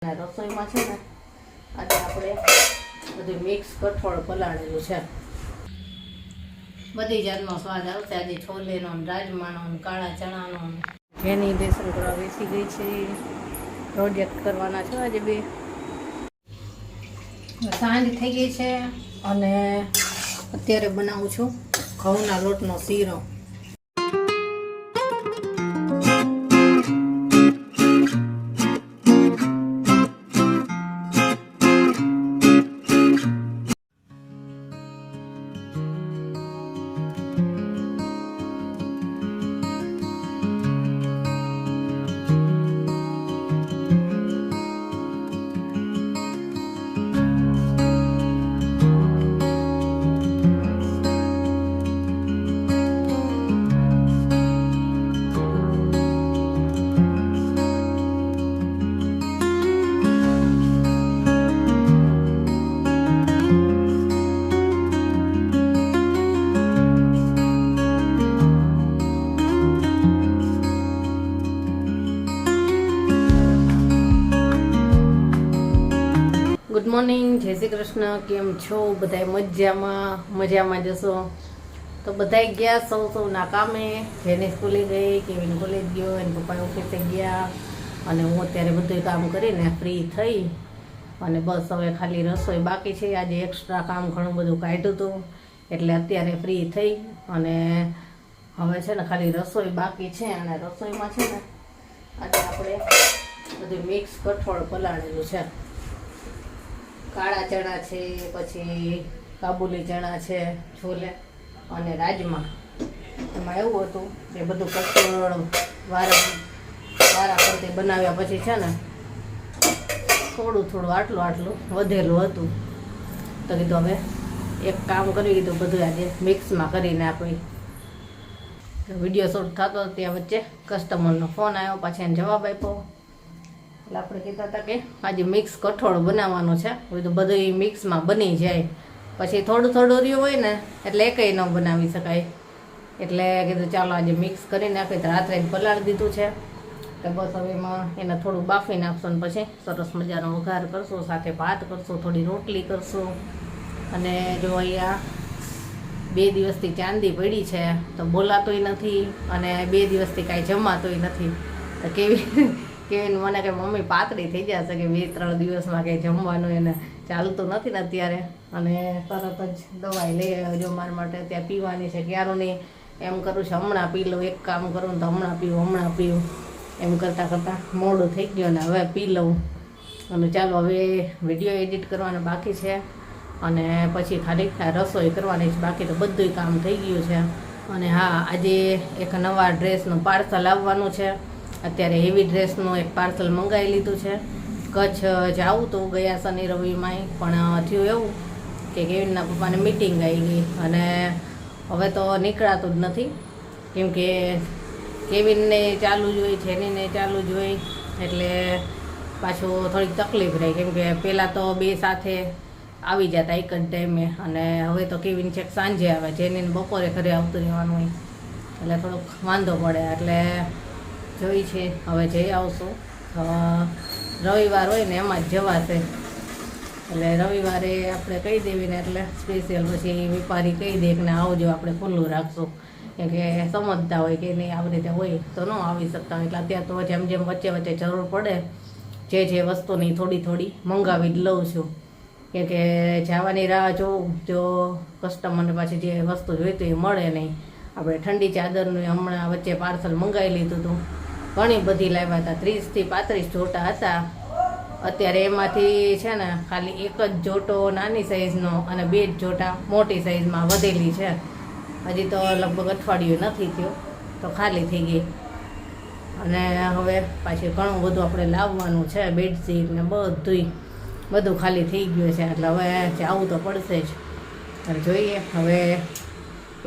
અને રસોઈમાં છે ને આજે આપણે બધું મિક્સ કઠોળ પલાળેલું છે. બધી જાતનો સ્વાદ આવશે આજે. છોલેનો, રાજમાનો, કાળા ચણાનો. જેની બેસન કરવા બેસી ગઈ છે. પ્રોજેક્ટ કરવાના છે આજે બે. સાંજ થઈ ગઈ છે અને અત્યારે બનાવું છું ઘઉંના લોટનો શીરો. ગુડ મોર્નિંગ, જય શ્રી કૃષ્ણ. કેમ છો બધાય? મજામાં જશો તો બધાય ગયા સૌના કામે. જેને સ્કૂલે ગઈ, કેવીન કોલેજ ગયો, એને પપ્પા ઓફિસે ગયા અને હું અત્યારે બધું કામ કરીને ફ્રી થઈ અને બસ હવે ખાલી રસોઈ બાકી છે. આજે એક્સ્ટ્રા કામ ઘણું બધું કાઢ્યું હતું એટલે અત્યારે ફ્રી થઈ અને હવે છે ને ખાલી રસોઈ બાકી છે. અને રસોઈમાં છે ને આજે આપણે બધું મિક્સ કઠોળ પલાળેલું છે. કાળા ચણા છે, પછી કાબુલી ચણા છે, છોલે અને રાજમા. એમાં એવું હતું કે બધું કઠોળ વારા ફરતે બનાવ્યા પછી છે ને થોડું આટલું વધેલું હતું તો કીધું હવે એક કામ કરી દીધું, બધું આજે મિક્સમાં કરીને આપી. વિડીયો શૂટ થતો ત્યાં વચ્ચે કસ્ટમરનો ફોન આવ્યો, પાછી એને જવાબ આપ્યો. એટલે આપણે કીધા હતા કે આજે મિક્સ કઠોળ બનાવવાનું છે. બધું મિક્સમાં બની જાય, પછી થોડું રહ્યું હોય ને એટલે એકય ન બનાવી શકાય. એટલે કીધું ચાલો આજે મિક્સ કરી નાખી. તો રાત્રે પલાળી દીધું છે તો બસ હવે એમાં એને થોડું બાફી નાખશું ને પછી સરસ મજાનો વઘાર કરશું, સાથે ભાત કરશું, થોડી રોટલી કરશું. અને જો અહીંયા 2 દિવસથી ચાંદી પડી છે તો બોલાતોય નથી અને 2 દિવસથી કાંઈ જમાતોય નથી. તો કેવીને મને કે મમ્મી પાતળી થઈ જશે કે 2-3 દિવસમાં કંઈ જમવાનું એને ચાલતું નથી ને અત્યારે. અને તરત જ દવાઈ લઈ આવ્યો જો મારા માટે, ત્યાં પીવાની છે. ક્યારું નહીં એમ કરું છું હમણાં પી લઉં, એક કામ કરું ને તો હમણાં પીવું એમ કરતાં મોડું થઈ ગયું ને હવે પી લઉં. અને ચાલો હવે વિડીયો એડિટ કરવાનો બાકી છે અને પછી ખાલી રસોઈ કરવાની છે. બાકી તો બધું કામ થઈ ગયું છે. અને હા, આજે એક નવા ડ્રેસનું પાર્સલ આવવાનું છે. અત્યારે હેવી ડ્રેસનું એક પાર્સલ મંગાવી લીધું છે. કચ્છ જાવું તો ગયા શનિ રવિમાં, પણ થયું એવું કે કેવીનના પપ્પાને મીટિંગ આવી ગઈ અને હવે તો નીકળાતું જ નથી. કેમ કે કેવીનને ચાલુ જ હોય, જેનીને ચાલુ જ હોય એટલે પાછું થોડીક તકલીફ રહી. કેમ કે પહેલાં તો બે સાથે આવી જતા એક જ ટાઈમે અને હવે તો કેવીન છેક સાંજે આવે, જેનીને બપોરે ઘરે આવતું રહેવાનું હોય એટલે થોડોક વાંધો પડે. એટલે જોઈ છે હવે જઈ આવશું. રવિવાર હોય ને એમાં જ જવાશે. એટલે રવિવારે આપણે કહી દેવી ને એટલે સ્પેશિયલ પછી વેપારી કહી દે કે આવજો, આપણે ખુલ્લું રાખશું. કેમ કે સમજતા હોય કે નહીં આવી રીતે હોય તો ન આવી શકતા હોય. એટલે અત્યારે તો જેમ વચ્ચે જરૂર પડે જે વસ્તુની થોડી મંગાવી જ લઉં છું. કેમ કે જવાની રાહ જોઉં જો કસ્ટમરને પાછી જે વસ્તુ જોઈતું એ મળે નહીં. આપણે ઠંડી ચાદરનું હમણાં વચ્ચે પાર્સલ મંગાવી લીધું હતું, ઘણી બધી લાવ્યા હતા, 30 થી 35 જોટા હતા. અત્યારે એમાંથી છે ને ખાલી એક જ જોટો નાની સાઈઝનો અને 2 જ જોટા મોટી સાઈઝમાં વધેલી છે. હજી તો લગભગ અઠવાડિયું નથી થયું તો ખાલી થઈ ગઈ. અને હવે પાછી ઘણું બધું આપણે લાવવાનું છે, બેડશીટ ને બધું ખાલી થઈ ગયું છે. એટલે હવે જવું તો પડશે જ. અને જોઈએ હવે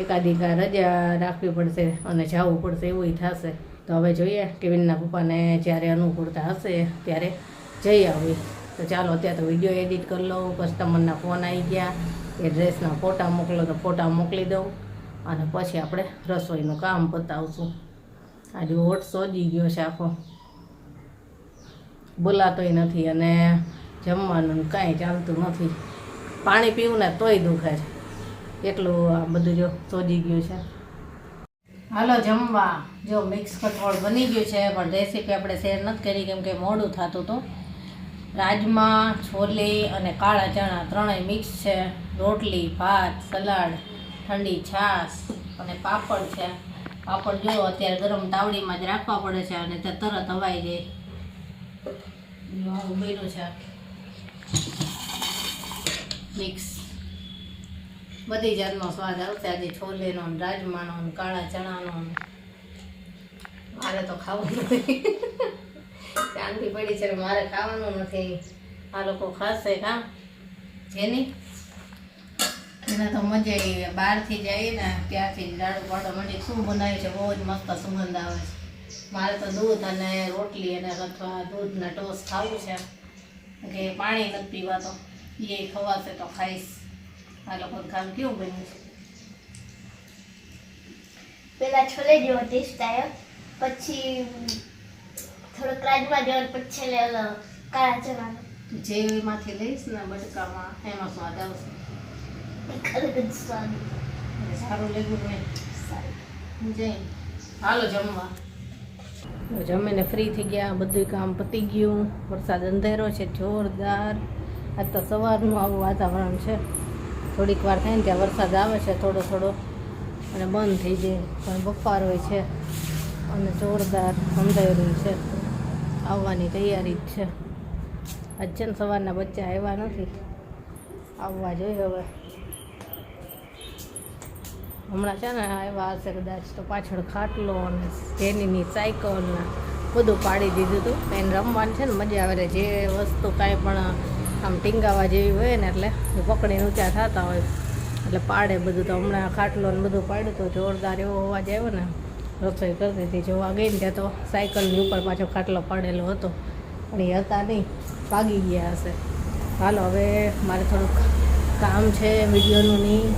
એકાદી રજા રાખવી પડશે અને જવું પડશે એવું થશે. તો હવે જોઈએ કેવીનના પપ્પાને જ્યારે અનુકૂળતા હશે ત્યારે જઈ આવી. તો ચાલો અત્યારે તો વિડીયો એડિટ કરી લઉં. કસ્ટમરના ફોન આવી ગયા, એ ડ્રેસના ફોટા મોકલો તો ફોટા મોકલી દઉં અને પછી આપણે રસોઈનું કામ પતાવશું. આજે ઓટ સોજી ગયો છે આખો. બોલાતોય નથી અને જમવાનું કાંઈ ચાલતું નથી. પાણી પીવું ને તોય દુખે છે, એટલું આ બધું જો સોજી ગયું છે. હાલો જમવા. જો મિક્સ કઠોળ બની ગયું છે, પણ રેસીપી આપણે શેર નથી કરી કેમ કે મોડું થતું હતું. રાજમા, છોલે અને કાળા ચણા ત્રણેય મિક્સ છે. રોટલી, ભાત, સલાડ, ઠંડી છાશ અને પાપડ છે. પાપડ જો અત્યારે ગરમ તાવડીમાં જ રાખવા પડે છે અને તે તરત હવાઈ જાય. આવું બન્યું છે મિક્સ. બધી જાતનો સ્વાદ આવશે આજે છોલેનો, રાજમાનો, કાળા ચણાનો. મારે તો ખાવું નથી, શાંતિ પડી છે, મારે ખાવાનું નથી. આ લોકો ખાશે કામ જેની એને તો મજા આવી. બહારથી જઈએ ને ત્યાંથી ડાળું પાડો મંડી શું બનાવ્યું છે, બહુ જ મસ્ત સુગંધ આવે છે. મારે તો દૂધ અને રોટલી અને અથવા દૂધના ટોસ્ટ ખાવું છે કે પાણી નથી પીવાતો. એ ખવાશે તો ખાઈશ. આ લોકો કામ કેવું બન્યું છે. પેલા છોલે જેવો ટેસ્ટ આવ્યો, પછી થોડોક રાજમા જેવો, પછી છેલ્લે ઓલો કાળા ચણાનો. જેમાંથી લઈશ ને બટકામાં એમાં સ્વાદ આવશે. અલગ જ સ્વાદ. સારું લાગ્યું મેં. સારું જઈ હાલો જમવા. જમીને ફ્રી થઈ ગયા, બધું કામ પતી ગયું. વરસાદ અંધેરો છે જોરદાર. આજ તો સવારનું આવું વાતાવરણ છે. થોડીક વાર થાય ને ત્યાં વરસાદ આવે છે થોડો થોડો અને બંધ થઈ જાય, પણ બફાર હોય છે અને જોરદાર અંધેરું છે. આવવાની તૈયારી જ છે. આજ છે ને સવારના બચ્ચા આવ્યા નથી, આવવા જોઈએ હવે. હમણાં છે ને આવ્યા હશે કદાચ, તો પાછળ ખાટલો અને જેનીની સાયકલ ને બધું પાડી દીધું હતું. એને રમવાનું છે ને મજા આવે. જે વસ્તુ કાંઈ પણ આમ ટીંગાવા જેવી હોય ને એટલે એ પકડીને ઊંચા થતા હોય એટલે પાડે બધું. તો હમણાં ખાટલો ને બધું પાડ્યું તો જોરદાર એવો અવાજ આવ્યો ને. રસોઈ કરતી હતી, જોવા ગઈ ને ત્યાં તો સાયકલની ઉપર પાછો ખાટલો પાડેલો હતો, પણ એ હતા નહીં, ભાગી ગયા હશે. હાલો હવે મારે થોડુંક કામ છે વિડીયોનું નહીં,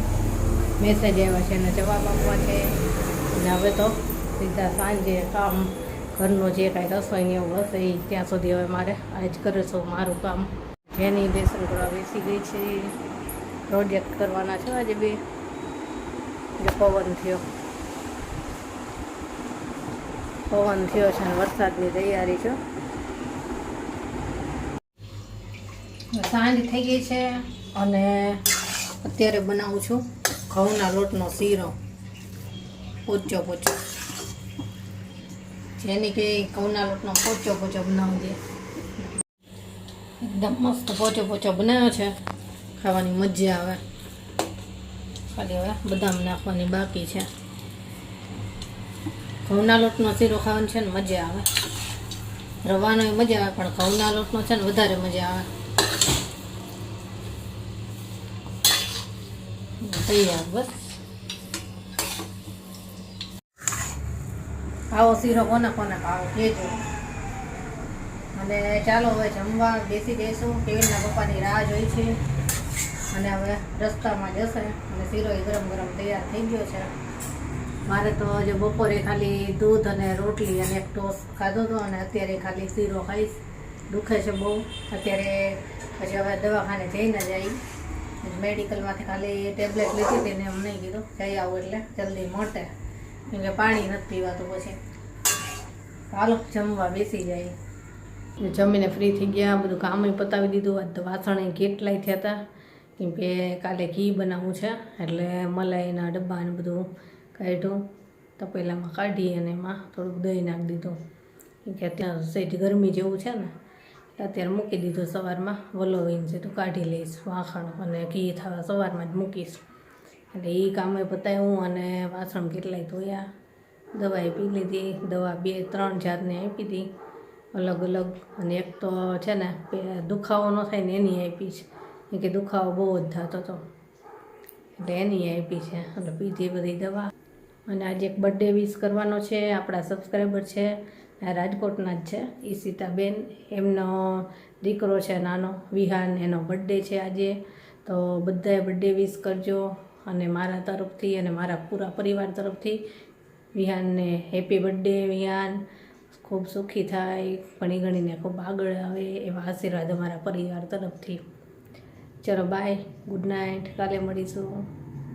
મેસેજ આવ્યા છે એને જવાબ આપવા છે. અને હવે તો સીધા સાંજે કામ ઘરનું જે કાંઈ રસોઈ એવું હશે એ ત્યાં સુધી હવે મારે આજ કરીશું મારું કામ. જેની લેસન કરવા બેસી ગઈ છે, પ્રોજેક્ટ કરવાના છે આજે બે. જે પવન થયો છે અને વરસાદની તૈયારી છે. સાંજ થઈ ગઈ છે અને અત્યારે બનાવું છું ઘઉંના લોટનો શીરો, પોચો પોચો. જેની કે ઘઉંના લોટનો પોચો પોચો બનાવી દે. એકદમ મસ્ત પોચો પોચો બનાવ્યો છે, ખાવાની મજા આવે. ખાલી હવે બદામ નાખવાની બાકી છે. ઘઉંના લોટનો શીરો ખાવાની છે ને મજા આવે. રવાનો મજા આવે પણ ઘઉંના લોટનો છે ને વધારે મજા આવે. તૈયાર બસ. આવો શીરો કોને કોને ખાવો કહેજો. અને ચાલો હવે જમવા બેસી જઈશું. કેવીના પપ્પાની રાહ જોઈ છે અને હવે રસ્તામાં જશે અને શીરો ગરમ ગરમ તૈયાર થઈ ગયો છે. મારે તો આજે બપોરે ખાલી દૂધ અને રોટલી અને એક ટોસ્ટ ખાધો હતો અને અત્યારે ખાલી શીરો ખાઈશ. દુખે છે બહુ અત્યારે. પછી હવે દવાખાને જઈને જઈ, મેડિકલમાંથી ખાલી ટેબ્લેટ લીધી હતી ને એમ નહીં કીધું જઈ આવું એટલે જલ્દી મોટે, કેમ કે પાણી નથી પીવાતું. પછી હાલો જમવા બેસી જાય. જમીને ફ્રી થઈ ગયા, બધું કામ પતાવી દીધું. આજ તો વાસણ કેટલાય થયા હતા કેમ કે કાલે ઘી બનાવવું છે એટલે મલાઈના ડબ્બા ને બધું કાઢ્યું. તપેલામાં કાઢી અને એમાં થોડુંક દહીં નાખી દીધું કેમ કે અત્યારે સેજ ગરમી જેવું છે ને, અત્યારે મૂકી દીધું. સવારમાં વલોવીને છે તો કાઢી લઈશ વાસણ અને ઘી થવા સવારમાં જ મૂકીશ. એટલે એ કામે પતાવ્યું અને વાસણ કેટલાય ધોયા. દવાએ પી લીધી. દવા 2-3 જાતની આપી હતી અલગ અલગ. અને એક તો છે ને દુખાવો ન થાય ને એની આપી છે, કેમ કે દુખાવો બહુ જ થતો હતો એટલે એની આપી છે. એટલે પીધી બધી દવા. અને આજે એક બર્થડે વિશ કરવાનો છે. આપણા સબસ્ક્રાઈબર છે, રાજકોટના જ છે, ઈશિતાબેન. એમનો દીકરો છે નાનો વિહાન, એનો બર્થડે છે આજે. તો બધાએ બર્થડે વિશ કરજો. અને મારા તરફથી અને મારા પૂરા પરિવાર તરફથી વિહાનને હેપી બર્થડે વિહાન. ખૂબ સુખી થાય, ભણી ગણીને ખૂબ આગળ આવે એવા આશીર્વાદ અમારા પરિવાર તરફથી. ચલો બાય, ગુડ નાઇટ, કાલે મળીશું.